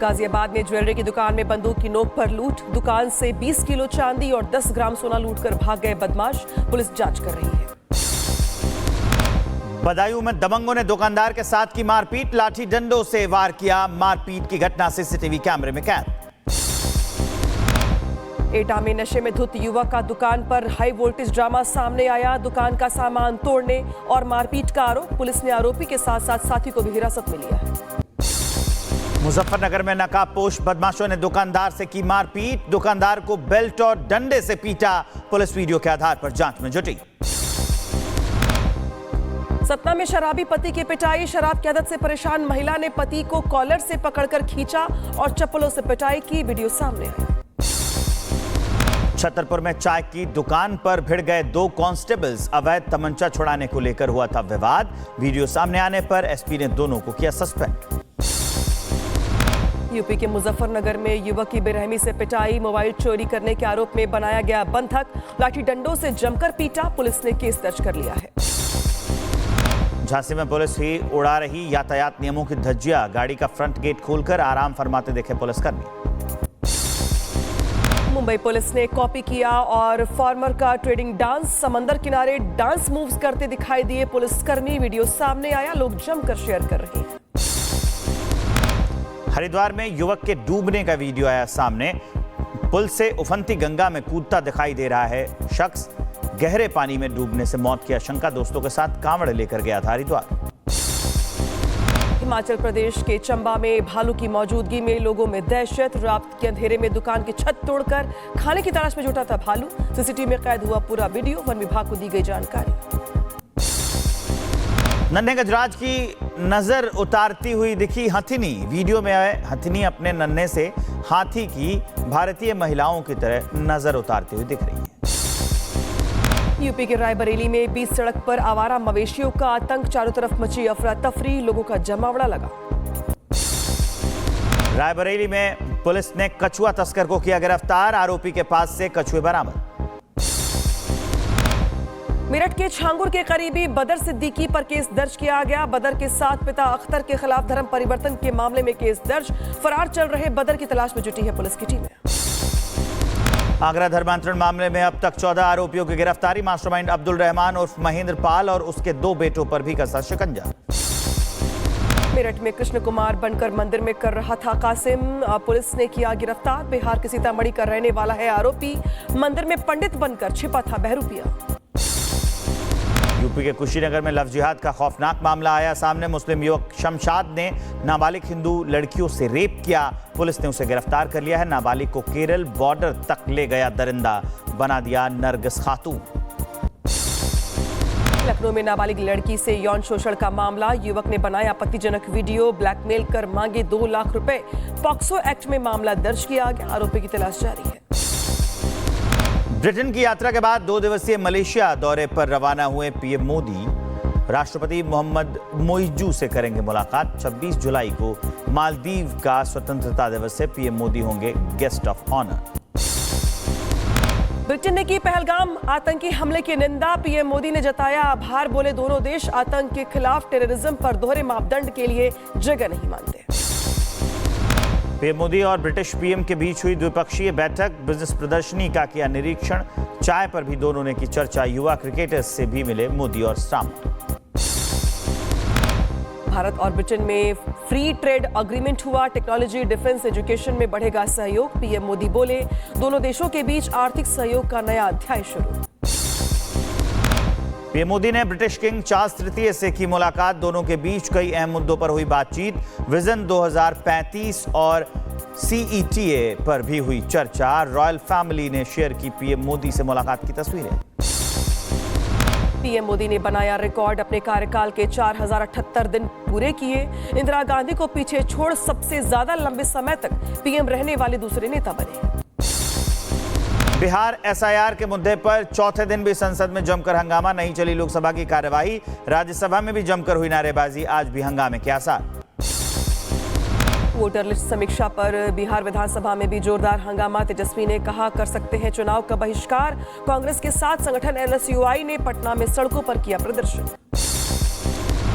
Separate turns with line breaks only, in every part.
गाजियाबाद में ज्वेलरी की दुकान में बंदूक की नोक पर लूट। दुकान से 20 किलो चांदी और 10 ग्राम सोना लूटकर भाग गए बदमाश। पुलिस जांच कर रही है।
बदायूं में दबंगों ने दुकानदार के साथ की मारपीट। लाठी डंडों से वार किया। मारपीट की घटना सीसीटीवी कैमरे में कैद।
एटा में नशे में धुत युवक का दुकान पर हाई वोल्टेज ड्रामा सामने आया। दुकान का सामान तोड़ने और मारपीट का आरोप। पुलिस ने आरोपी के साथ साथ साथी को भी हिरासत में लिया है।
मुजफ्फरनगर में नकाबपोश बदमाशों ने दुकानदार से की मारपीट। दुकानदार को बेल्ट और डंडे से पीटा। पुलिस वीडियो के आधार पर जांच में जुटी।
सतना में शराबी पति की पिटाई। शराब की आदत से परेशान महिला ने पति को कॉलर से पकड़कर खींचा और चप्पलों से पिटाई की। वीडियो सामने आया।
छतरपुर में चाय की दुकान पर भिड़ गए 2 कांस्टेबल्स। अवैध तमंचा छुड़ाने को लेकर हुआ था विवाद। वीडियो सामने आने पर एसपी ने दोनों को किया सस्पेंड।
यूपी के मुजफ्फरनगर में युवक की बेरहमी से पिटाई। मोबाइल चोरी करने के आरोप में बनाया गया बंधक। लाठी डंडों से जमकर पीटा। पुलिस ने केस दर्ज कर लिया है।
झांसी में पुलिस ही उड़ा रही यातायात नियमों की धज्जियां। गाड़ी का फ्रंट गेट खोलकर आराम फरमाते देखे पुलिसकर्मी।
मुंबई पुलिस ने कॉपी किया और फॉर्मर का ट्रेडिंग डांस। समंदर किनारे डांस मूव्स करते दिखाई दिए पुलिसकर्मी। वीडियो सामने आया। लोग जमकर शेयर कर रहे हैं।
हरिद्वार में युवक के डूबने का वीडियो आया सामने। पुल से उफनती गंगा में कूदता दिखाई दे रहा है शख्स। गहरे पानी में डूबने से मौत की आशंका। दोस्तों के साथ कांवड़ लेकर गया था हरिद्वार।
हिमाचल प्रदेश के चंबा में भालू की मौजूदगी में लोगों में दहशत। रात के अंधेरे में दुकान की छत तोड़कर खाने की तलाश में जुटा था भालू। सीसीटीवी में कैद हुआ पूरा वीडियो। वन विभाग को दी गई जानकारी।
नन्हे गजराज की नजर उतारती हुई दिखी हथिनी। वीडियो में हथिनी अपने नन्हे से हाथी की भारतीय महिलाओं की तरह नजर उतारती हुई दिख रही है।
यूपी के रायबरेली में बीच सड़क पर आवारा मवेशियों का आतंक। चारों तरफ मची अफरा तफरी। लोगों का जमावड़ा लगा।
रायबरेली में पुलिस ने कछुआ तस्कर को किया गिरफ्तार। आरोपी के पास से कछुए बरामद।
मेरठ के छांगुर के करीबी बदर सिद्दीकी पर केस दर्ज किया गया। बदर के साथ पिता अख्तर के खिलाफ धर्म परिवर्तन के मामले में केस दर्ज। फरार चल रहे बदर की तलाश में जुटी है पुलिस की टीम।
आगरा धर्मांतरण मामले में अब तक 14 आरोपियों की गिरफ्तारी। मास्टरमाइंड अब्दुल रहमान उर्फ महेंद्र पाल और उसके 2 बेटों पर भी कसा शिकंजा।
मेरठ में कृष्ण कुमार बनकर मंदिर में कर रहा था कासिम। पुलिस ने किया गिरफ्तार। बिहार के सीतामढ़ी का रहने वाला है आरोपी। मंदिर में पंडित बनकर छिपा था बहरूपिया।
यूपी के कुशीनगर में लव जिहाद का खौफनाक मामला आया सामने। मुस्लिम युवक शमशाद ने नाबालिग हिंदू लड़कियों से रेप किया। पुलिस ने उसे गिरफ्तार कर लिया है। नाबालिग को केरल बॉर्डर तक ले गया दरिंदा। बना दिया नरगिस खातून।
लखनऊ में नाबालिग लड़की से यौन शोषण का मामला। युवक ने बनाया आपत्तिजनक वीडियो। ब्लैकमेल कर मांगे 2 लाख रुपए। पॉक्सो एक्ट में मामला दर्ज किया गया। आरोपी की तलाश जारी है।
ब्रिटेन की यात्रा के बाद 2 दिवसीय मलेशिया दौरे पर रवाना हुए पीएम मोदी राष्ट्रपति मोहम्मद मोइजू से करेंगे मुलाकात। 26 जुलाई को मालदीव का स्वतंत्रता दिवस से पीएम मोदी होंगे गेस्ट ऑफ ऑनर।
ब्रिटेन ने की पहलगाम आतंकी हमले की निंदा। पीएम मोदी ने जताया आभार। बोले दोनों देश आतंक के खिलाफ टेररिज्म पर दोहरे मापदंड के लिए जगह नहीं मानते।
पीएम मोदी और ब्रिटिश पीएम के बीच हुई द्विपक्षीय बैठक। बिजनेस प्रदर्शनी का किया निरीक्षण। चाय पर भी दोनों ने की चर्चा। युवा क्रिकेटर्स से भी मिले मोदी और स्टाम्प।
भारत और ब्रिटेन में फ्री ट्रेड एग्रीमेंट हुआ। टेक्नोलॉजी, डिफेंस, एजुकेशन में बढ़ेगा सहयोग। पीएम मोदी बोले दोनों देशों के बीच आर्थिक सहयोग का नया अध्याय शुरू।
पीएम मोदी ने ब्रिटिश किंग चार्ल्स तृतीय से की मुलाकात। दोनों के बीच कई अहम मुद्दों पर हुई बातचीत। विजन 2035 और सीईटीए पर भी हुई चर्चा। रॉयल फैमिली ने शेयर की पीएम मोदी से मुलाकात की तस्वीरें।
पीएम मोदी ने बनाया रिकॉर्ड। अपने कार्यकाल के 4078 दिन पूरे किए। इंदिरा गांधी को पीछे छोड़ सबसे ज्यादा लंबे समय तक पीएम रहने वाले दूसरे नेता बने।
बिहार एसआईआर के मुद्दे पर चौथे दिन भी संसद में जमकर हंगामा। नहीं चली लोकसभा की कार्यवाही। राज्यसभा में भी जमकर हुई नारेबाजी। आज भी हंगामे के आसार।
वोटर लिस्ट समीक्षा पर बिहार विधानसभा में भी जोरदार हंगामा। तेजस्वी ने कहा कर सकते हैं चुनाव का बहिष्कार। कांग्रेस के साथ संगठन एनएसयूआई ने पटना में सड़कों पर किया प्रदर्शन।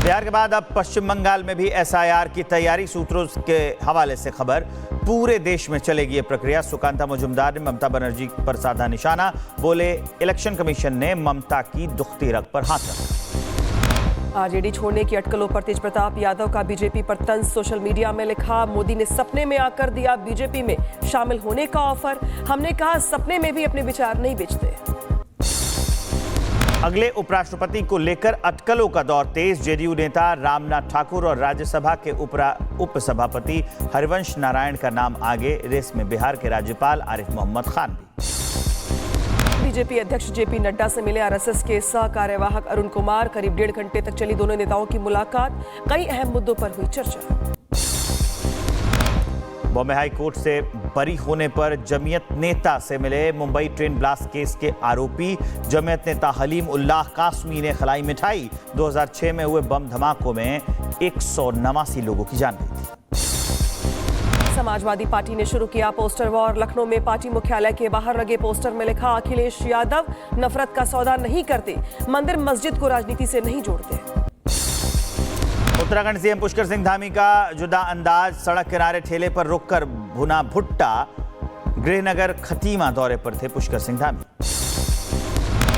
बिहार के बाद अब पश्चिम बंगाल में भी एसआईआर की तैयारी। सूत्रों के हवाले से खबर, पूरे देश में चलेगी ये प्रक्रिया। सुकांता मुजुमदार ने ममता बनर्जी पर साधा निशाना, बोले इलेक्शन कमीशन ने ममता की दुखती रग पर हाथ रखा।
आरजेडी छोड़ने की अटकलों पर तेज प्रताप यादव का बीजेपी पर तंज। सोशल मीडिया में लिखा, मोदी ने सपने में आकर दिया बीजेपी में शामिल होने का ऑफर। हमने कहा सपने में भी अपने विचार नहीं बेचते।
अगले उपराष्ट्रपति को लेकर अटकलों का दौर तेज। जेडीयू नेता रामनाथ ठाकुर और राज्यसभा के उपसभापति हरिवंश नारायण का नाम आगे। रेस में बिहार के राज्यपाल आरिफ मोहम्मद खान भी।
बीजेपी अध्यक्ष जेपी नड्डा से मिले आरएसएस के सह कार्यवाहक अरुण कुमार। करीब 1.5 घंटे तक चली दोनों नेताओं की मुलाकात। कई अहम मुद्दों पर हुई चर्चा।
बॉम्बे हाई कोर्ट से बरी होने पर जमीयत नेता से मिले मुंबई ट्रेन ब्लास्ट केस के आरोपी। जमीयत नेता हलीम उल्लाह कासमी ने खलाई मिठाई। 2006 में हुए बम धमाकों में 189 लोगों की जान गई थी।
समाजवादी पार्टी ने शुरू किया पोस्टर वॉर। लखनऊ में पार्टी मुख्यालय के बाहर लगे पोस्टर में लिखा, अखिलेश यादव नफरत का सौदा नहीं करते, मंदिर मस्जिद को राजनीति से नहीं जोड़ते।
उत्तराखंड सीएम पुष्कर सिंह धामी का जुदा अंदाज। सड़क किनारे ठेले पर रुककर भुना भुट्टा। गृहनगर खतीमा दौरे पर थे पुष्कर सिंह धामी।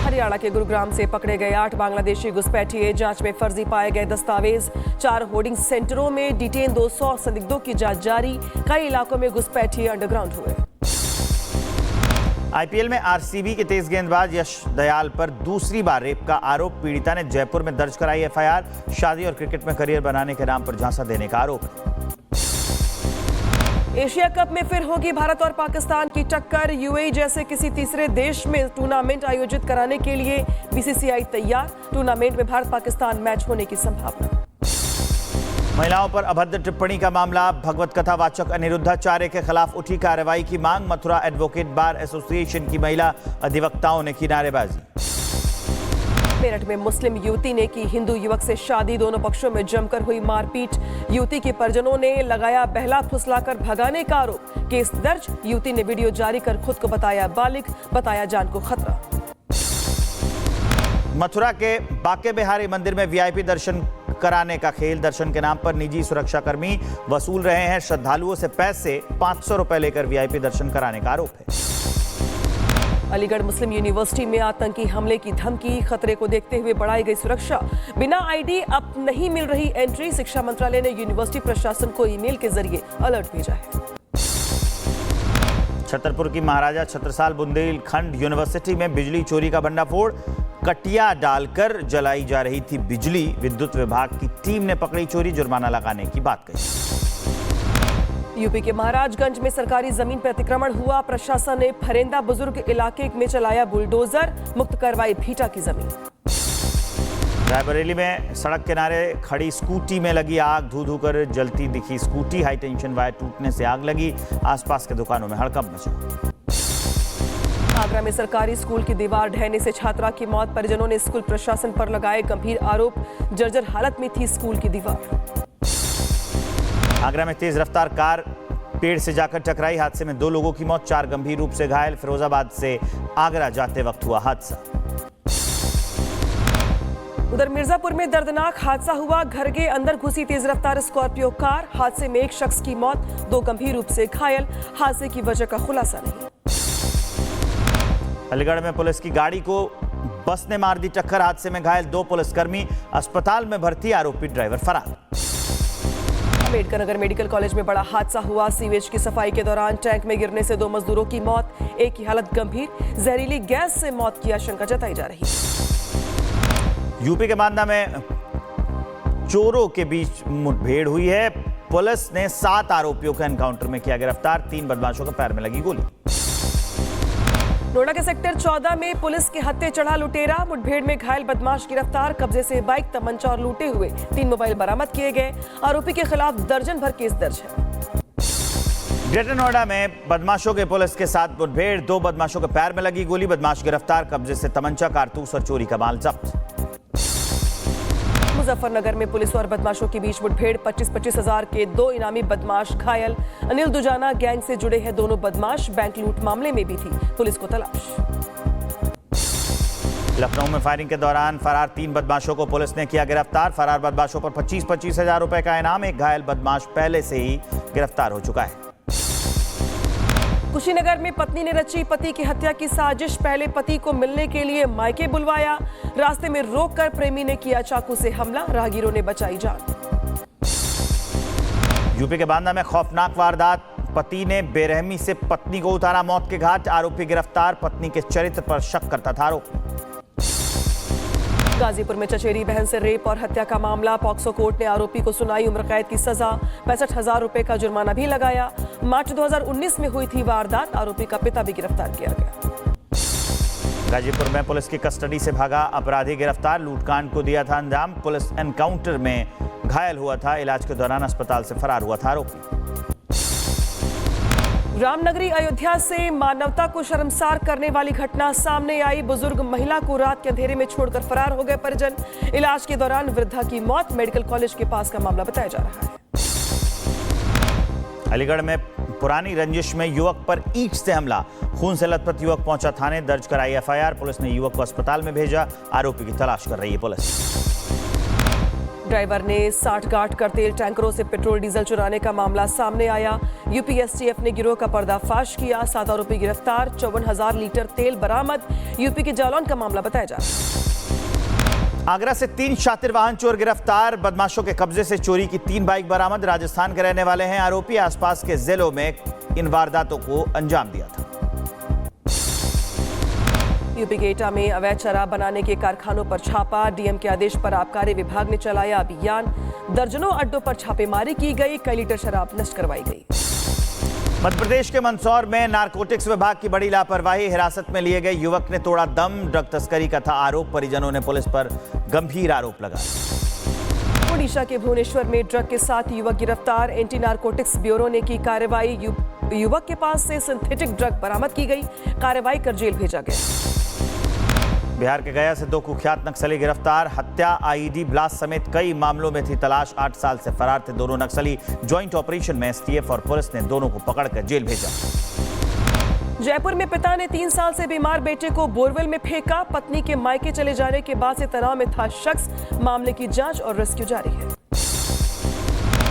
हरियाणा के गुरुग्राम से पकड़े गए 8 बांग्लादेशी घुसपैठिए। जांच में फर्जी पाए गए दस्तावेज। 4 होर्डिंग सेंटरों में डिटेन 200 संदिग्धों की जांच जारी। कई इलाकों में घुसपैठिए अंडरग्राउंड हुए।
आईपीएल में आरसीबी के तेज गेंदबाज यश दयाल पर दूसरी बार रेप का आरोप। पीड़िता ने जयपुर में दर्ज कराई एफआईआर। शादी और क्रिकेट में करियर बनाने के नाम पर झांसा देने का आरोप। एशिया कप में फिर होगी भारत और पाकिस्तान की टक्कर। यूएई जैसे किसी तीसरे देश में टूर्नामेंट आयोजित कराने के लिए बीसीसीआई तैयार। टूर्नामेंट में भारत पाकिस्तान मैच होने की संभावना। महिलाओं पर अभद्र टिप्पणी का मामला। भगवत कथा वाचक अनिरुद्धाचार्य के खिलाफ उठी कार्रवाई की मांग। मथुरा एडवोकेट बार एसोसिएशन की महिला अधिवक्ताओं ने की नारेबाजी। मेरठ में मुस्लिम युवती ने की हिंदू युवक से शादी। दोनों पक्षों में जमकर हुई मारपीट। युवती के परिजनों ने लगाया बहला फुसलाकर भगाने का आरोप। केस दर्ज। युवती ने वीडियो जारी कर खुद को बताया बालिग, बताया जान को खतरा। मथुरा के बाके बिहारी मंदिर में वीआईपी दर्शन कराने का खेल। दर्शन के नाम पर निजी सुरक्षाकर्मी वसूल रहे हैं श्रद्धालुओं से पैसे। 500 रुपए लेकर वीआईपी दर्शन कराने का आरोप है। अलीगढ़ मुस्लिम यूनिवर्सिटी में आतंकी हमले की धमकी। खतरे को देखते हुए बढ़ाई गई सुरक्षा। बिना आईडी अब नहीं मिल रही एंट्री। शिक्षा मंत्रालय ने यूनिवर्सिटी प्रशासन को ईमेल के जरिए अलर्ट भेजा है। छतरपुर की महाराजा छत्रसाल बुंदेलखंड यूनिवर्सिटी में बिजली चोरी का भंडाफोड़। कटिया डालकर जलाई जा रही थी बिजली। विद्युत विभाग की टीम ने पकड़ी चोरी। जुर्माना लगाने की बात कही। यूपी के महाराजगंज में सरकारी जमीन पर अतिक्रमण हुआ। प्रशासन ने फरेंदा बुजुर्ग इलाके में चलाया बुलडोजर। मुक्त करवाई भीटा की जमीन। रायबरेली में सड़क किनारे खड़ी स्कूटी में लगी आग। धू धू कर जलती दिखी स्कूटी। हाई टेंशन वायर टूटने से आग लगी। आसपास के दुकानों में हड़कंप मचा। आगरा में सरकारी स्कूल की दीवार ढहने से छात्रा की मौत। परिजनों ने स्कूल प्रशासन पर लगाए गंभीर आरोप। जर्जर हालत में थी स्कूल की दीवार। आगरा में तेज रफ्तार कार पेड़ से जाकर टकराई। हादसे में 2 लोगों की मौत, 4 गंभीर रूप से घायल। फिरोजाबाद से आगरा जाते वक्त हुआ हादसा। उधर मिर्जापुर में दर्दनाक हादसा हुआ। घर के अंदर घुसी तेज रफ्तार स्कॉर्पियो कार। हादसे में 1 शख्स की मौत, 2 गंभीर रूप से घायल। हादसे की वजह का खुलासा नहीं। अलीगढ़ में पुलिस की गाड़ी को बस ने मार दी टक्कर। हादसे में घायल 2 पुलिसकर्मी। अस्पताल में भर्ती। आरोपी ड्राइवर फरार। अम्बेडकर नगर मेडिकल कॉलेज में बड़ा हादसा हुआ। सीवेज की सफाई के दौरान टैंक में गिरने से 2 मजदूरों की मौत। एक की हालत गंभीर। जहरीली गैस से मौत की आशंका जताई जा रही है। यूपी के बांदा में चोरों के बीच मुठभेड़ हुई है। पुलिस ने 7 आरोपियों को एनकाउंटर में किया गिरफ्तार। 3 बदमाशों के पैर में लगी गोली। नोएडा के सेक्टर 14 में पुलिस के हत्थे चढ़ा लुटेरा। मुठभेड़ में घायल बदमाश गिरफ्तार। कब्जे से बाइक, तमंचा और लूटे हुए 3 मोबाइल बरामद किए गए। आरोपी के खिलाफ दर्जन भर केस दर्ज है। ग्रेटर नोएडा में बदमाशों के पुलिस के साथ मुठभेड़। 2 बदमाशों के पैर में लगी गोली। बदमाश गिरफ्तार। कब्जे से तमंचा, कारतूस और चोरी का माल जब्त। मुजफ्फरनगर में पुलिस और बदमाशों के बीच मुठभेड़। 25-25 हजार के 2 इनामी बदमाश घायल। अनिल दुजाना गैंग से जुड़े हैं दोनों बदमाश। बैंक लूट मामले में भी थी पुलिस को तलाश। लखनऊ में फायरिंग के दौरान फरार 3 बदमाशों को पुलिस ने किया गिरफ्तार। फरार बदमाशों पर 25-25 हजार रुपए का इनाम। एक घायल बदमाश पहले से ही गिरफ्तार हो चुका है।
कुशीनगर में पत्नी ने रची पति की हत्या की साजिश। पहले पति को मिलने के लिए मायके बुलवाया। रास्ते में रोककर प्रेमी ने किया चाकू से हमला। राहगीरों ने बचाई जान।
यूपी के बांदा में खौफनाक वारदात। पति ने बेरहमी से पत्नी को उतारा मौत के घाट। आरोपी गिरफ्तार। पत्नी के चरित्र पर शक करता था आरोपी।
गाजीपुर में चचेरी बहन से रेप और हत्या का मामला। पॉक्सो कोर्ट ने आरोपी को सुनाई उम्र कैद की सजा। 65,000 रुपए का जुर्माना भी लगाया। मार्च 2019 में हुई थी वारदात। आरोपी का पिता भी गिरफ्तार किया गया।
गाजीपुर में पुलिस की कस्टडी से भागा अपराधी गिरफ्तार। लूटकांड को दिया था अंजाम। पुलिस एनकाउंटर में घायल हुआ था। इलाज के दौरान अस्पताल से फरार हुआ था आरोपी।
रामनगरी अयोध्या से मानवता को शर्मसार करने वाली घटना सामने आई। बुजुर्ग महिला को रात के अंधेरे में छोड़कर फरार हो गए परिजन। इलाज के दौरान वृद्धा की मौत। मेडिकल कॉलेज के पास का मामला बताया जा रहा है।
अलीगढ़ में पुरानी रंजिश में युवक पर ईंट से हमला। खून से लथपथ युवक पहुंचा थाने। दर्ज कराई एफआईआर। पुलिस ने युवक को अस्पताल में भेजा। आरोपी की तलाश कर रही है पुलिस।
ड्राइवर ने साठगांठ कर तेल टैंकरों से पेट्रोल डीजल चुराने का मामला सामने आया। यूपी एसटीएफ ने गिरोह का पर्दाफाश किया। 7 आरोपी गिरफ्तार। 54,000 लीटर तेल बरामद। यूपी के जालौन का मामला बताया जा रहा है।
आगरा से 3 शातिर वाहन चोर गिरफ्तार। बदमाशों के कब्जे से चोरी की 3 बाइक बरामद। राजस्थान के रहने वाले हैं आरोपी। आसपास के जिलों में इन वारदातों को अंजाम दिया था।
यूपी के एटा में अवैध शराब बनाने के कारखानों पर छापा। डीएम के आदेश पर आबकारी विभाग ने चलाया अभियान। दर्जनों अड्डों पर छापेमारी की गई। कई लीटर शराब नष्ट करवाई गई।
मध्य प्रदेश के मंदसौर में नारकोटिक्स विभाग की बड़ी लापरवाही। हिरासत में लिए गए युवक ने तोड़ा दम। ड्रग तस्करी का था आरोप। परिजनों ने पुलिस पर गंभीर आरोप लगाया।
ओडिशा के भुवनेश्वर में ड्रग के साथ युवक गिरफ्तार। एंटी नारकोटिक्स ब्यूरो ने की कार्रवाई। युवक के पास से सिंथेटिक ड्रग बरामद की गई। कार्रवाई कर जेल भेजा गया।
बिहार के गया से 2 कुख्यात नक्सली गिरफ्तार। हत्या, आईईडी ब्लास्ट समेत कई मामलों में थी तलाश। 8 साल से फरार थे दोनों नक्सली। ज्वाइंट ऑपरेशन में एसटीएफ और पुलिस ने दोनों को पकड़कर जेल भेजा। जयपुर में पिता ने 3 साल से बीमार बेटे को बोरवेल में फेंका। पत्नी के मायके चले जाने के बाद से तनाव में था शख्स। मामले की जांच और रेस्क्यू जारी है।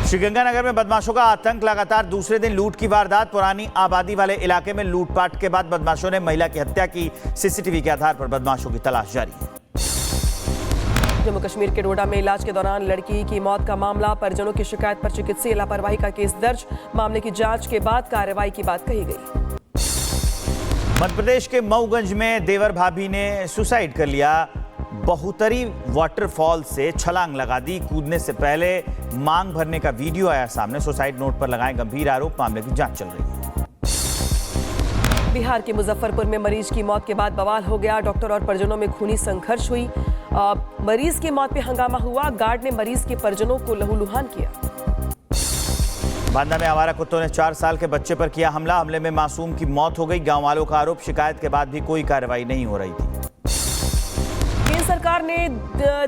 श्रीगंगानगर में बदमाशों का आतंक। लगातार दूसरे दिन लूट की वारदात। पुरानी आबादी वाले इलाके में लूटपाट के बाद बदमाशों ने महिला की हत्या की। सीसीटीवी के आधार पर बदमाशों की तलाश जारी है। जम्मू कश्मीर के डोडा में इलाज के दौरान लड़की की मौत का मामला। परिजनों की शिकायत पर चिकित्सीय लापरवाही का केस दर्ज। मामले की जांच के बाद कार्रवाई की बात कही गई। मध्य प्रदेश के मऊगंज में देवर भाभी ने सुसाइड कर लिया। बहुतरी वाटरफॉल से छलांग लगा दी। कूदने से पहले मांग भरने का वीडियो आया सामने। सुसाइड नोट पर लगाए गंभीर आरोप। मामले की जांच चल रही है। बिहार के मुजफ्फरपुर में मरीज की मौत के बाद बवाल हो गया। डॉक्टर और परिजनों में खूनी संघर्ष हुई। मरीज की मौत पे हंगामा हुआ। गार्ड ने मरीज के परिजनों को लहूलुहान किया। बांदा में आवारा कुत्तों ने 4 साल के बच्चे पर किया हमला। हमले में मासूम की मौत हो गई। गांव वालों का आरोप। शिकायत के बाद भी कोई कार्रवाई नहीं हो रही थी। सरकार ने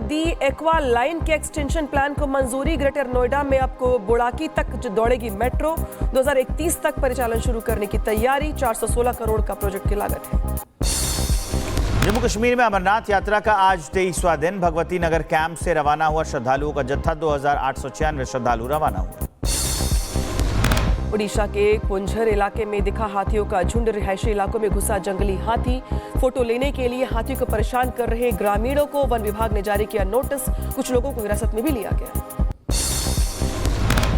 दी एक्वा लाइन के एक्सटेंशन प्लान को मंजूरी। ग्रेटर नोएडा में अब को बुड़ाकी तक दौड़ेगी मेट्रो। 2031 तक परिचालन शुरू करने की तैयारी। 416 करोड़ का प्रोजेक्ट की लागत है। जम्मू कश्मीर में अमरनाथ यात्रा का आज 23वां दिन। भगवती नगर कैंप से रवाना हुआ श्रद्धालुओं का जत्था। 2896 श्रद्धालु रवाना हुए। ओडिशा के पुंझर इलाके में दिखा हाथियों का झुंड। रिहायशी इलाकों में घुसा जंगली हाथी। फोटो लेने के लिए हाथियों को परेशान कर रहे ग्रामीणों को वन विभाग ने जारी किया नोटिस। कुछ लोगों को हिरासत में भी लिया गया।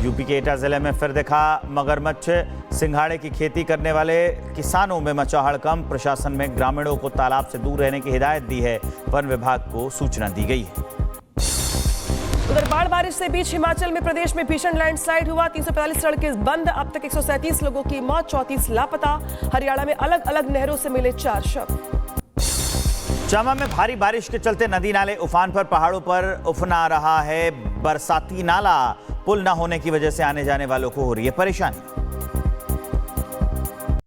यूपी के एटा जिले में फिर दिखा मगरमच्छ। सिंघाड़े की खेती करने वाले किसानों में मचा हड़कंप। प्रशासन में ग्रामीणों को तालाब से दूर रहने की हिदायत दी है। वन विभाग को सूचना दी गई है। उधर बाढ़ बारिश से बीच हिमाचल में प्रदेश में भीषण लैंडस्लाइड हुआ। 345 सड़कें बंद। अब तक 137 लोगों की मौत। 34 लापता। हरियाणा में अलग अलग नहरों से मिले 4 शव। चंबा में भारी बारिश के चलते नदी नाले उफान पर। पहाड़ों पर उफना रहा है बरसाती नाला। पुल न होने की वजह से आने जाने वालों को हो रही है परेशानी।